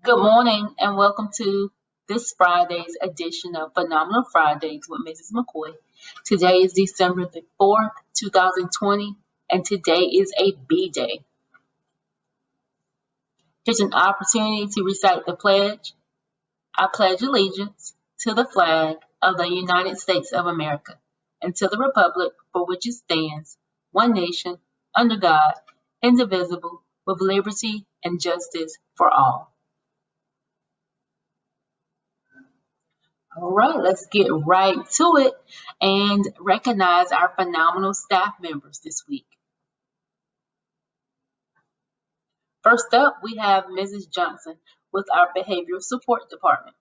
Good morning and welcome to this Friday's edition of Phenomenal Fridays with Mrs. McCoy. Today is December the 4th, 2020, and today is a B day. Here's an opportunity to recite the pledge. I pledge allegiance to the flag of the United States of America and to the republic for which it stands, one nation, under God, indivisible, with liberty and justice for all. All right, let's get right to it and recognize our phenomenal staff members this week. First up, we have Mrs. Johnson with our Behavioral Support Department.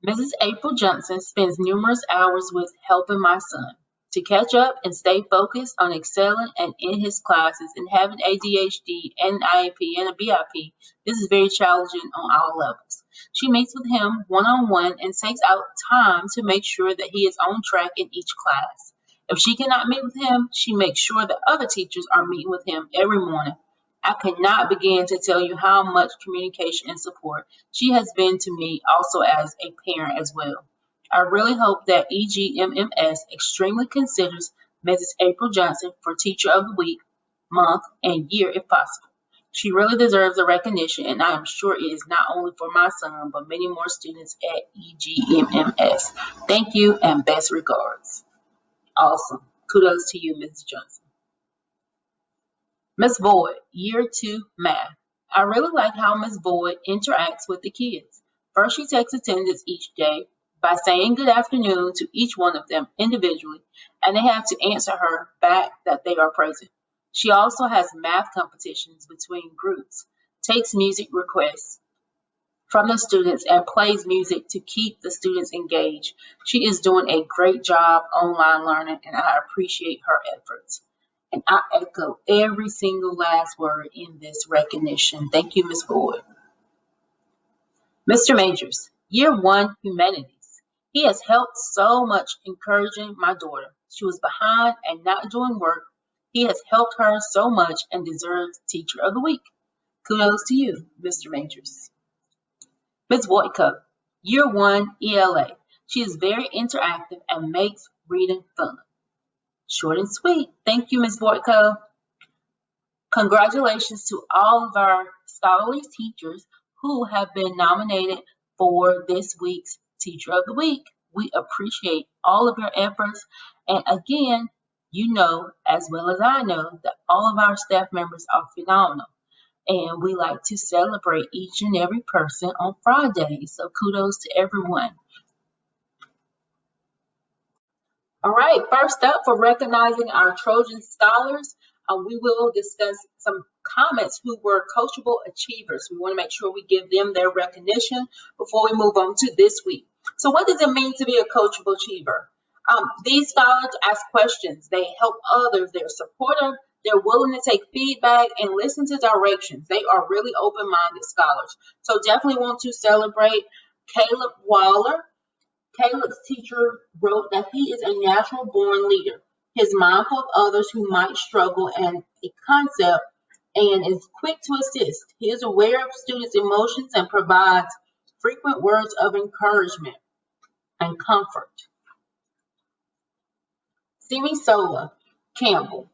Mrs. April Johnson spends numerous hours with helping my son to catch up and stay focused on excelling and in his classes and having ADHD and an IEP and a BIP. This is very challenging on all levels. She meets with him one-on-one and takes out time to make sure that he is on track in each class. If she cannot meet with him, she makes sure that other teachers are meeting with him every morning. I cannot begin to tell you how much communication and support she has been to me also as a parent as well. I really hope that EGMMS extremely considers Mrs. April Johnson for Teacher of the Week, Month, and Year if possible. She really deserves a recognition, and I am sure it is not only for my son, but many more students at EGMMS. Thank you and best regards. Awesome. Kudos to you, Mrs. Johnson. Miss Boyd, Year 2 Math. I really like how Miss Boyd interacts with the kids. First, she takes attendance each day by saying good afternoon to each one of them individually, and they have to answer her back that they are present. She also has math competitions between groups, takes music requests from the students, and plays music to keep the students engaged. She is doing a great job online learning, and I appreciate her efforts. And I echo every single last word in this recognition. Thank you, Ms. Boyd. Mr. Majors, Year 1 Humanities. He has helped so much encouraging my daughter. She was behind and not doing work. He has helped her so much and deserves Teacher of the Week. Kudos to you, Mr. Majors. Ms. Voytko, Year 1 ELA. She is very interactive and makes reading fun. Short and sweet. Thank you, Ms. Voytko. Congratulations to all of our scholarly teachers who have been nominated for this week's Teacher of the Week. We appreciate all of your efforts. And again, you know as well as I know that all of our staff members are phenomenal. And we like to celebrate each and every person on Friday. So kudos to everyone. All right, first up for recognizing our Trojan Scholars, we will discuss some Comets who were coachable achievers. We want to make sure we give them their recognition before we move on to this week. So what does it mean to be a coachable achiever? These scholars ask questions. They help others. They're supportive. They're willing to take feedback and listen to directions. They are really open-minded scholars. So definitely want to celebrate Caleb Waller. Caleb's teacher wrote that he is a natural born leader. He is mindful of others who might struggle and a concept and is quick to assist. He is aware of students' emotions and provides frequent words of encouragement and comfort. Simisola, Cambell.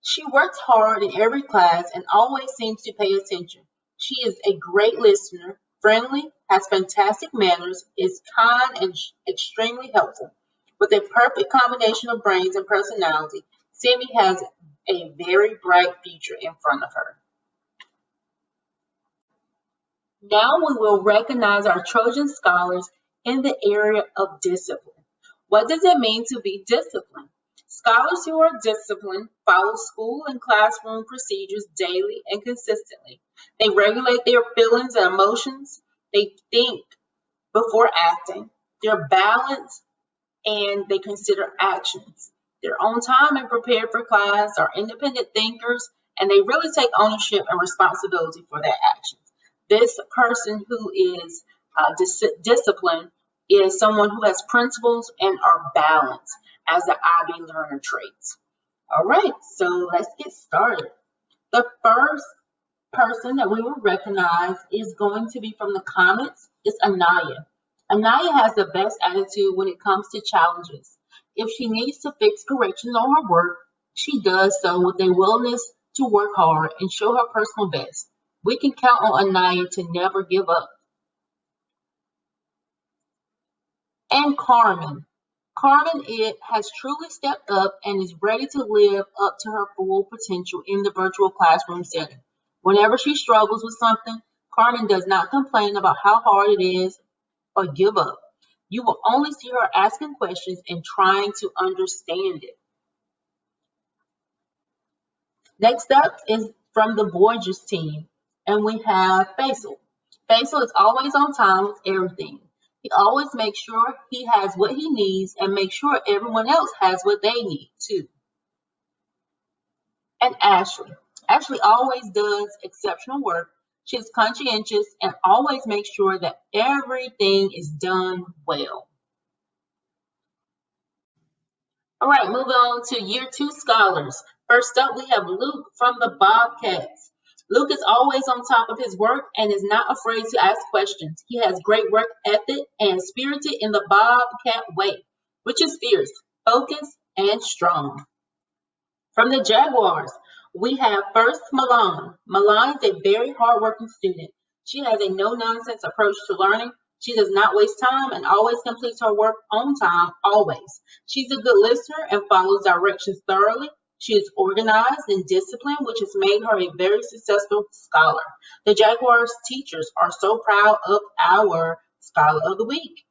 She works hard in every class and always seems to pay attention. She is a great listener, friendly, has fantastic manners, is kind and extremely helpful. With a perfect combination of brains and personality, Simi has a very bright future in front of her. Now we will recognize our Trojan Scholars in the area of discipline. What does it mean to be disciplined? Scholars who are disciplined follow school and classroom procedures daily and consistently. They regulate their feelings and emotions. They think before acting. They're balanced and they consider actions. They're on time and prepared for class, are independent thinkers, and they really take ownership and responsibility for their actions. This person who is disciplined is someone who has principles and are balanced as the IB learner traits. All right, so let's get started. The first person that we will recognize is going to be from the Comets. It's Anaya. Anaya has the best attitude when it comes to challenges. If she needs to fix corrections on her work, she does so with a willingness to work hard and show her personal best. We can count on Anaya to never give up. And Karmyn. Karmyn it has truly stepped up and is ready to live up to her full potential in the virtual classroom setting. Whenever she struggles with something, Karmyn does not complain about how hard it is or give up. You will only see her asking questions and trying to understand it. Next up is from the Voyagers team, and we have Faisal. Faisal is always on time with everything. He always makes sure he has what he needs and makes sure everyone else has what they need too. And Ashley. Ashley always does exceptional work. She's conscientious and always makes sure that everything is done well. All right, moving on to year 2 scholars. First up, we have Luke from the Bobcats. Luke is always on top of his work and is not afraid to ask questions. He has great work ethic and spirited in the Bobcat way, which is fierce, focused, and strong. From the Jaguars, we have first Milan. Milan is a very hardworking student. She has a no-nonsense approach to learning. She does not waste time and always completes her work on time, always. She's a good listener and follows directions thoroughly. She is organized and disciplined, which has made her a very successful scholar. The Jaguars teachers are so proud of our Scholar of the Week.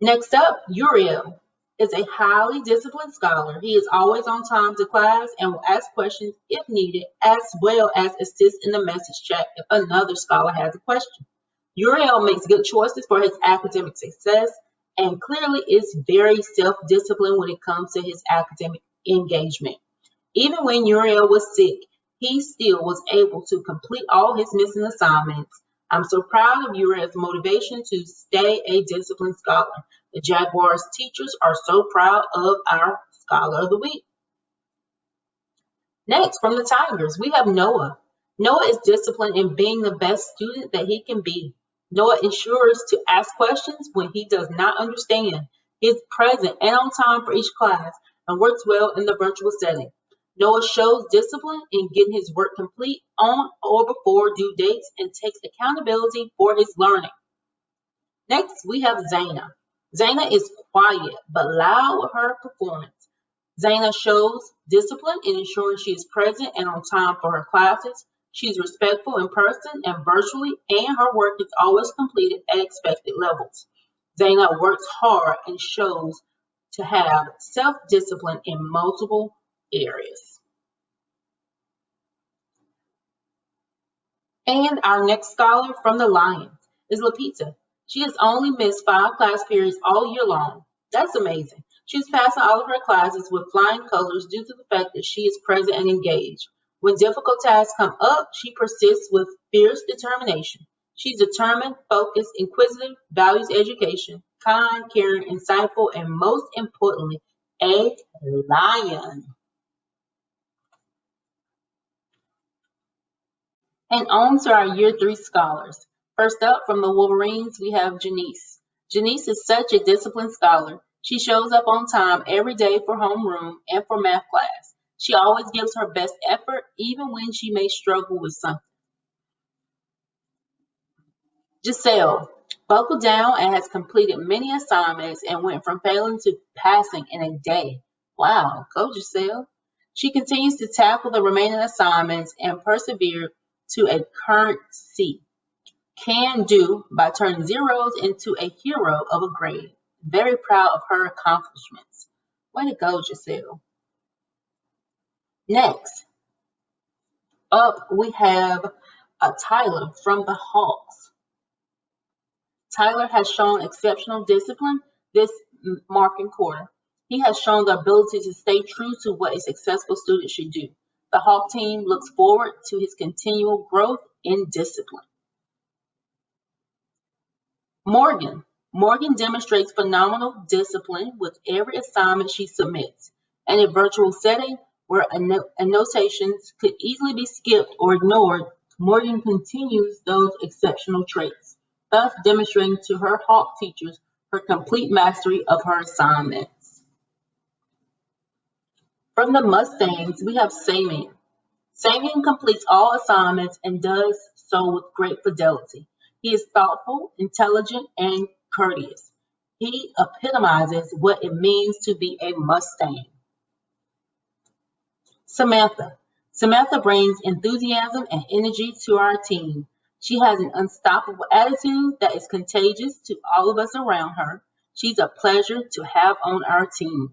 Next up, Uriel is a highly disciplined scholar. He is always on time to class and will ask questions if needed, as well as assist in the message chat if another scholar has a question. Uriel makes good choices for his academic success and clearly is very self-disciplined when it comes to his academic engagement. Even when Uriel was sick, he still was able to complete all his missing assignments. I'm so proud of Uriel's motivation to stay a disciplined scholar. The Jaguars teachers are so proud of our Scholar of the Week. Next, from the Tigers, we have Noah. Noah is disciplined in being the best student that he can be. Noah ensures to ask questions when he does not understand. He is present and on time for each class and works well in the virtual setting. Noah shows discipline in getting his work complete on or before due dates and takes accountability for his learning. Next, we have Zana. Zana is quiet but loud with her performance. Zana shows discipline in ensuring she is present and on time for her classes. She's respectful in person and virtually, and her work is always completed at expected levels. Zana works hard and shows to have self-discipline in multiple areas. And our next scholar from the Lions is Lapita. She has only missed 5 class periods all year long. That's amazing. She's passing all of her classes with flying colors due to the fact that she is present and engaged. When difficult tasks come up, she persists with fierce determination. She's determined, focused, inquisitive, values education, kind, caring, insightful, and most importantly, a lion. And on to our year 3 scholars. First up from the Wolverines, we have Junise. Junise is such a disciplined scholar. She shows up on time every day for homeroom and for math class. She always gives her best effort, even when she may struggle with something. Gisselle buckled down and has completed many assignments and went from failing to passing in a day. Wow, go Gisselle. She continues to tackle the remaining assignments and persevere to a current C. Can do by turning zeros into a hero of a grade. Very proud of her accomplishments. Way to go, Gisselle. Next up, we have Tyler from the Hawks. Tyler has shown exceptional discipline this marking quarter. He has shown the ability to stay true to what a successful student should do. The Hawk team looks forward to his continual growth in discipline. Morgan. Morgan demonstrates phenomenal discipline with every assignment she submits. In a virtual setting, where annotations could easily be skipped or ignored, Morgan continues those exceptional traits, thus demonstrating to her Hawk teachers her complete mastery of her assignments. From the Mustangs, we have Samein. Samein completes all assignments and does so with great fidelity. He is thoughtful, intelligent, and courteous. He epitomizes what it means to be a Mustang. Samantha. Samantha brings enthusiasm and energy to our team. She has an unstoppable attitude that is contagious to all of us around her. She's a pleasure to have on our team.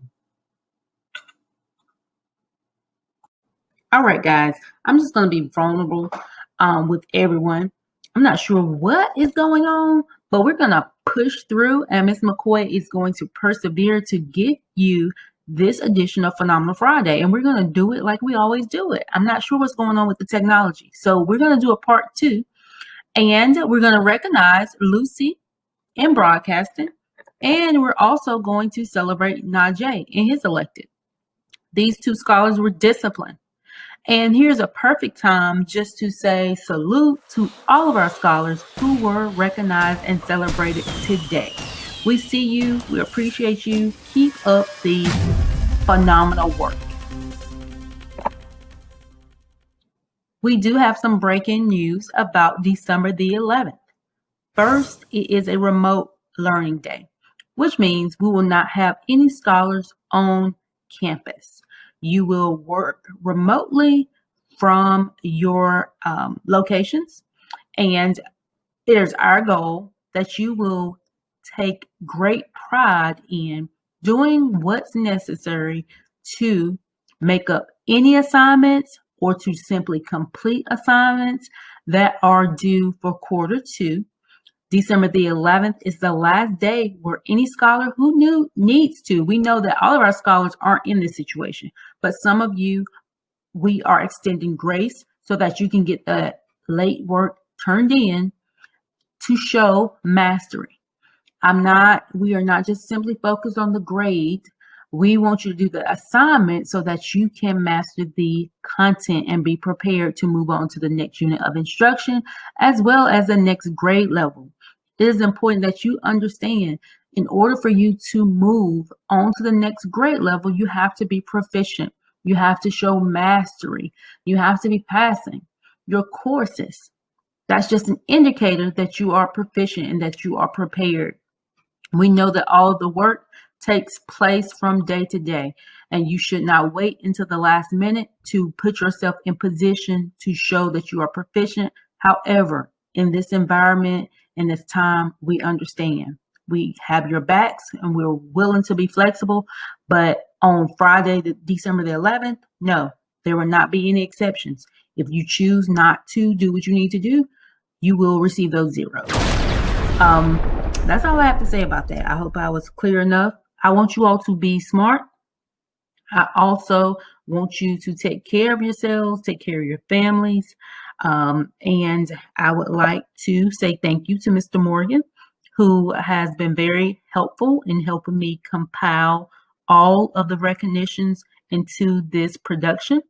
All right, guys, I'm just going to be vulnerable with everyone. I'm not sure what is going on, but we're going to push through, and Ms. McCoy is going to persevere to give you this edition of Phenomenal Friday, and we're going to do it like we always do it. I'm not sure what's going on with the technology, so we're going to do a part 2, and we're going to recognize Lucy in broadcasting, and we're also going to celebrate Najee and his elected. These 2 scholars were disciplined. And here's a perfect time just to say salute to all of our scholars who were recognized and celebrated today. We see you. We appreciate you. Keep up the phenomenal work. We do have some breaking news about December the 11th. First, it is a remote learning day, which means we will not have any scholars on campus. You will work remotely from your locations, and it is our goal that you will take great pride in doing what's necessary to make up any assignments or to simply complete assignments that are due for quarter 2. December the 11th is the last day where any scholar who needs to. We know that all of our scholars aren't in this situation, but some of you, we are extending grace so that you can get the late work turned in to show mastery. We are not just simply focused on the grade. We want you to do the assignment so that you can master the content and be prepared to move on to the next unit of instruction, as well as the next grade level. It is important that you understand, in order for you to move on to the next grade level, you have to be proficient. You have to show mastery. You have to be passing your courses. That's just an indicator that you are proficient and that you are prepared. We know that all of the work takes place from day to day, and you should not wait until the last minute to put yourself in position to show that you are proficient. However, in this environment, in this time, we understand. We have your backs and we're willing to be flexible, but on Friday, December the 11th, no, there will not be any exceptions. If you choose not to do what you need to do, you will receive those zeros. That's all I have to say about that. I hope I was clear enough. I want you all to be smart. I also want you to take care of yourselves, take care of your families. And I would like to say thank you to Mr. Morgan, who has been very helpful in helping me compile all of the recognitions into this production.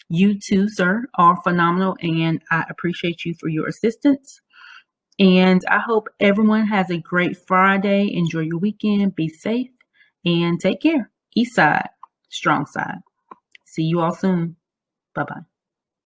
You too, sir, are phenomenal, and I appreciate you for your assistance. And I hope everyone has a great Friday. Enjoy your weekend. Be safe and take care. East side, strong side. See you all soon. Bye-bye.